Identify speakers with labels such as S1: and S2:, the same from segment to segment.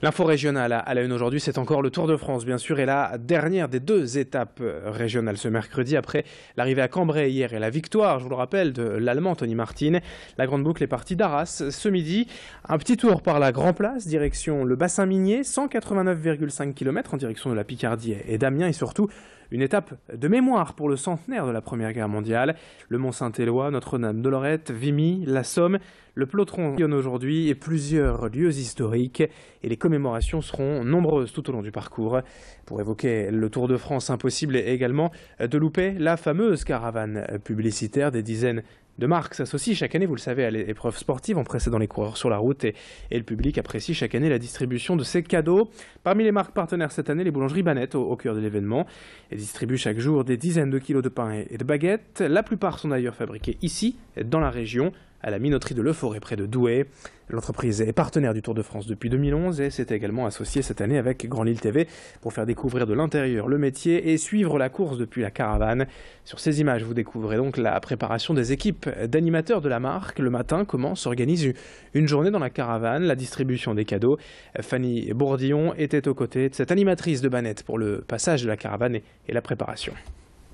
S1: L'info régionale à la une aujourd'hui, c'est encore le Tour de France, bien sûr, et la dernière des deux étapes régionales ce mercredi, après l'arrivée à Cambrai hier et la victoire, je vous le rappelle, de l'Allemand Tony Martin. La grande boucle est partie d'Arras ce midi. Un petit tour par la Grand Place, direction le bassin minier, 189,5 km en direction de la Picardie et d'Amiens, et surtout une étape de mémoire pour le centenaire de la Première Guerre mondiale. Le Mont-Saint-Éloi, Notre-Dame de Lorette, Vimy, la Somme. Le peloton sillonne aujourd'hui et plusieurs lieux historiques, et les commémorations seront nombreuses tout au long du parcours. Pour évoquer le Tour de France impossible et également de louper la fameuse caravane publicitaire. Des dizaines de marques s'associent chaque année, vous le savez, à l'épreuve sportive en précédant les coureurs sur la route, et le public apprécie chaque année la distribution de ces cadeaux. Parmi les marques partenaires cette année, les boulangeries Banette au cœur de l'événement. Elles distribuent chaque jour des dizaines de kilos de pain et de baguettes. La plupart sont d'ailleurs fabriqués ici, dans la région, à la minoterie de Le Forêt près de Douai. L'entreprise est partenaire du Tour de France depuis 2011 et s'est également associée cette année avec Grand Lille TV pour faire découvrir de l'intérieur le métier et suivre la course depuis la caravane. Sur ces images, vous découvrez donc la préparation des équipes d'animateurs de la marque. Le matin, comment s'organise une journée dans la caravane, la distribution des cadeaux. Fanny Bourdillon était aux côtés de cette animatrice de Banette pour le passage de la caravane et la préparation.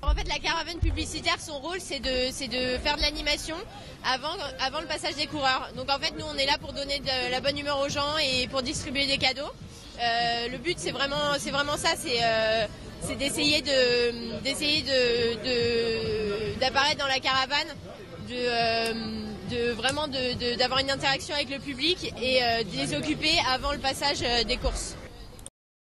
S2: En fait, la caravane publicitaire, son rôle, c'est de faire de l'animation avant le passage des coureurs. Donc en fait, nous, on est là pour donner de la bonne humeur aux gens et pour distribuer des cadeaux. Le but, c'est vraiment ça, c'est d'essayer d'apparaître dans la caravane, d'avoir une interaction avec le public et de les occuper avant le passage des courses.